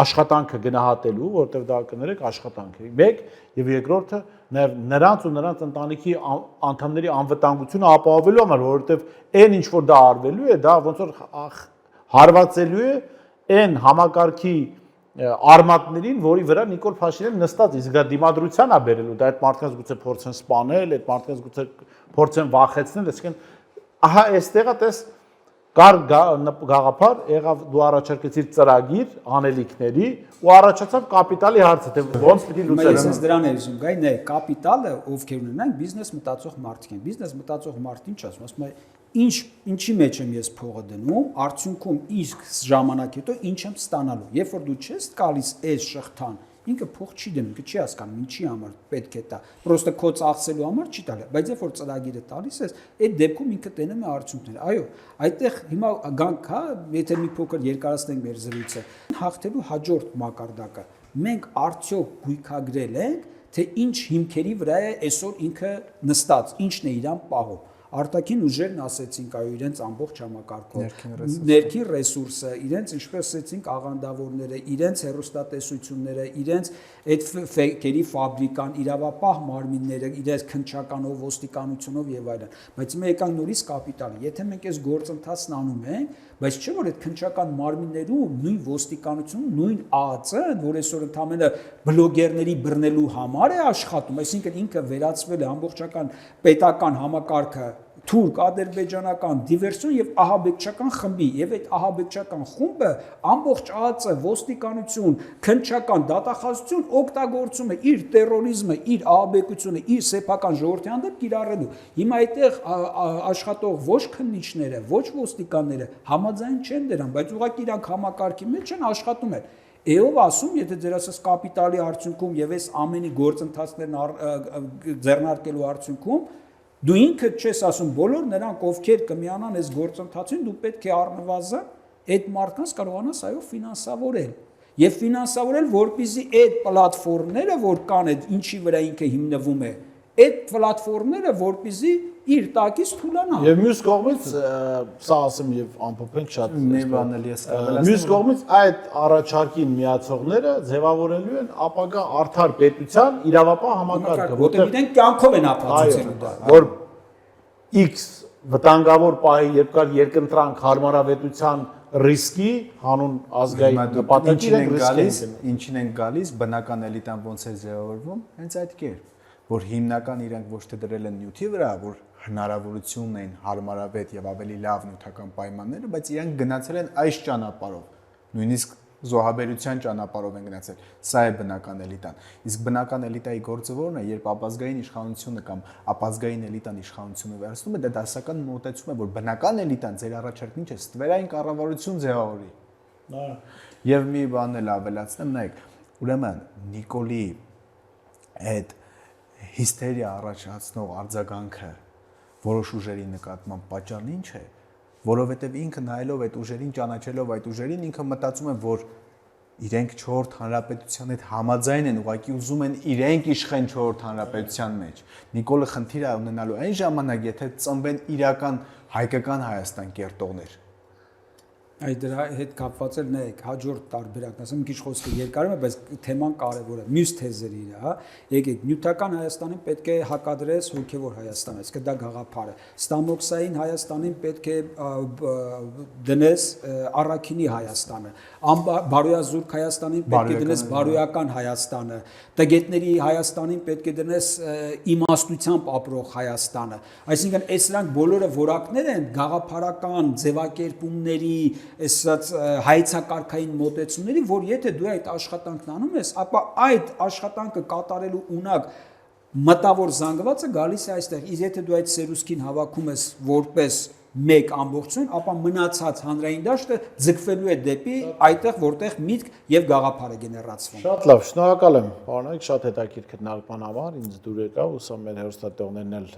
աշխատանքը գնահատելու, որտեղ դա կներեք աշխատանք է։ Մեկ եւ երկրորդը նաեւ նրանց ու նրանց ընտանիքի անդամների անվտանգությունը ապահովելու համար, որովհետեւ այն ինչ որ դա արվելու է, դա ոնց որ հարվածելու է այն համակարգի արմատներին, որի վրա Նիկոլ Փաշինյանը նստած իսկ դա դիմադրության է բերելու, դա այդ մարդկանց գուցե փորձեն սպանել, այդ մարդկանց գուցե փորձեն վախեցնել, այսինքն ահա այստեղը տես կար գաղափար, եղավ դու առաջարկեցիր ծրագիր անելիքների ու առաջացավ կապիտալի հարցը, թե ոնց պիտի լուծել։ Ես դրան եմ ուզում գայ, նե կապիտալը ովքեր ունենան բիզնես մտածող մարդիկ են։ Բիզնես մտածող մարդը ինչ ասում է, ինչի մեջ եմ ես փողը դնում, արդյունքում իսկ ժամանակ հետո ինչ եմ ստանալու։ Երբ որ դու չես գալիս այս շղթան, ինքը փող չի դնում, ինքը չի հասկանում ինչի համար պետք է տա։ Պրոստը քո ծախսելու համար չի տալի, բայց երբ որ ծրագիրը տալիս ես, այդ դեպքում ինքը տենում է արդյունքներ։ Այո, այդտեղ հիմա գանք, հա, եթե մի փոքր երկարացնենք մեր զրույցը, հաղթելու հաջորդ մակարդակը։ Մենք արդյոք գույքագրել ենք, թե ինչ հիմքերի վրա է այսօր ինքը նստած, ինչն է իրան պահում։ Արտաքին ուժերն ասեցինք, այո, իրենց ամբողջ համակարգով, ներքին ռեսուրսը, իրենց ինչպես ասեցինք աղանդավորները, իրենց հեռուստատեսությունները, իրենց այդ ֆեյքերի ֆաբրիկան, իրավապահ մարմինները, իրենց քննչականով, ոստիկանությունով եւ այլն։ Բայց մենք եկանք նորից կապիտալը։ Եթե մենք այս գործընթացն անում ենք, բայց չէ՞ որ այդ քննչական մարմիններում նույն ոստիկանությունում, նույն ԱԱՑ-ը, որ այսօր ընդամենը բլոգերների բռնելու համար է աշխատում, այսինքն ինքը վերածվել է ամբողջական պետական համակարգը թուրք, ադրբեջանական, դիվերսիոն եւ ահաբեկչական խմբի եւ այդ ահաբեկչական խումբը ամբողջ ԱԱՑ, ոստիկանություն, քննչական դատախազություն օգտագործում է իր տերորիզմը, իր ահաբեկությունը, իր սեփական ժողովրդի հանդեպ կիրառելու։ Հիմա այդտեղ աշխատող ոչ քննիչները, ոչ ոստիկանները համաձայն չեն դրան, բայց ուղղակի իրանք համակարգի մեջ են աշխատում են։ Էով ասում, եթե ձեր ասած կապիտալի արդյունքում եւ այս ամենի գործընթացներն ձեռնարկելու արդյունքում դու ինքդ չես ասում բոլոր նրանք ովքեր կմիանան այս գործընթացին դու պետք է առնվազն այդ մարդկանց կարողանաս այո ֆինանսավորել եւ ֆինանսավորել, որպեսզի այդ պլատֆորմները, որ կան, այդ ինչի վրա ինքը հիմնվում է, այդ պլատֆորմները, որպեսզի իր տակից թուլանա։ Եվ մյուս կողմից սա ասեմ եւ ամփոփենք շատ մի բան էլ ես մյուս կողմից այդ առաջարկին միացողները ձևավորելու են ապագա արդար պետության իրավապահ համակարգը, որտեղ իրենք կյանքով են ապացուցելու դա։ որ X վտանգավոր պահի, երբ կար երկընտրանք հարմարավետության ռիսկի հանուն ազգային նպատակի են գալիս, ինչին են գալիս, բնական էլիտան ոնց է ձևավորվում, հենց այդ կերպ, որ հիմնական իրենք ոչ թե դրել են նյութի վրա, որ հնարավորությունն են հարմարավետ եւ ավելի լավ նյութական պայմանները, բայց իրենք գնացել են այս ճանապարհով, նույնիսկ զոհաբերության ճանապարհով են գնացել։ Սա է բնական էլիտան։ Իսկ բնական էլիտայի գործը որն է, երբ ապազգային իշխանությունը կամ ապազգային էլիտան իշխանությունը վերցնում է, դա դասական մոտեցում է, որ բնական էլիտան ձեր առաջարկն ինչ է, ստվերային կառավարություն ձևավորի։ Եվ մի բան էլ ավելացնեմ, նայեք, ուրեմն Նիկոլի այդ հիստերիա առաջացնող արձագանքը որոշ ուժերի նկատմամբ պատճառն ինչ է, որովհետև ինքը նայելով այդ ուժերին, ճանաչելով այդ ուժերին, ինքը մտածում է, որ իրենք 4-րդ հանրապետության հետ համաձայն են, ուղղակի ուզում են իրենք իշխեն 4-րդ հանրապետության մեջ։ Նիկոլը խնդիր է ունենալու այն ժամանակ, եթե ծնվեն իրական հայկական Հայաստան կերտողներ։ Այդ դրա հետ կապված էլ նայեք, հաջորդ տարբերակն ասեմ, մի քիչ խոսքը երկարում է, բայց թեման կարևոր է։ Մյուս թեզերի իր, հա։ Եկեք, նյութական Հայաստանին պետք է հակադրես հոգևոր Հայաստանը, իսկ դա գաղափար է։ Ստամոքսային Հայաստանին պետք է դնես առաքինի Հայաստանը։ Բարոյազուրկ Հայաստանին պետք է դնես բարոյական Հայաստանը։ Տգետների Հայաստանին պետք է դնես իմաստությամբ ապրող Հայաստանը։ Այսինքն, այս սրանք բոլորը որակներ են գաղափարական ձևակերպումների այսած հայցակարգային մոտեցումների, որ եթե դու այդ աշխատանքն անում ես, ապա այդ աշխատանքը կատարելու ունակ մտավոր զանգվածը գալիս է այստեղ։ Իսկ եթե դու այդ սերուսքին հավաքում ես որպես մեկ ամբողջություն, ապա մնացած հանրային դաշտը ձգվելու է դեպի այդտեղ, որտեղ միտք եւ գաղափար է գեներացվում։ Շատ լավ, շնորհակալ եմ, պարոնիկ, շատ հետաքրքիր քննարկման համար, ինձ դուր եկա, ուսամ մեր հերոստատողներն էլ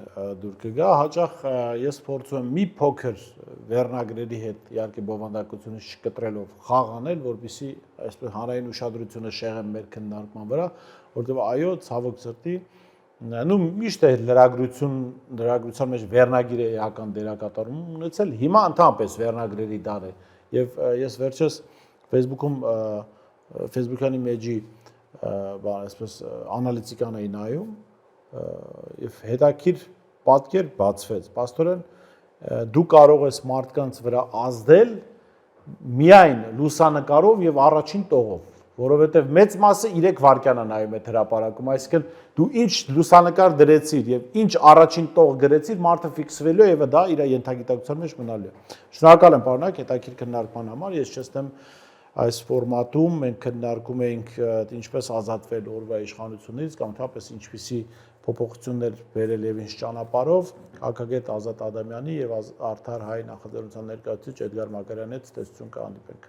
դուր կգա։ Հաճախ ես փորձում եմ մի փոքր վերնագրերի հետ իհարկե բովանդակությունը չկտրելով խաղ անել, որպեսզի այսպես հանրային ուշադրությունը շեղեմ մեր քննարկման վրա, որտեղ այո, ցավոք սրտի նու միշտ է լրագրության մեջ վերնագիր է էական դերակատարում ունեցել, հիմա ընդհանրապես վերնագրերի դար է եւ ես վերջերս Facebook-անի մեջի բան այսպես անալիտիկան էի նայում եւ հետաքրքիր պատկեր բացվեց աստորեն դու կարող ես մարդկանց վրա ազդել միայն լուսանկարով եւ առաջին տողով որովհետև մեծ մասը 3 վայրկյան է նայում այդ հրապարակում, այսինքն դու ինչ լուսանկար դրեցիր եւ ինչ առաջին տող գրեցիր, մարդը ֆիքսվելու է եւ դա իր ենթագիտակցության մեջ մնալու է։ Շնորհակալ եմ, պարոնակ, հետաքրքիր քննարկման համար։ Ես չստեմ այս ֆորմատում մենք քննարկում էինք ինչպես ազատվել օրվա իշխանությունից կամ թափես ինչպիսի փոփոխություններ բերել եւ ինչ ճանապարհով հակագետ Ազատ Ադամյանի եւ Արդար Հայ նախաձեռնության ներկայացուցիչ Էդգար Մակարյանի հետ ցտեսություն կհանդիպենք։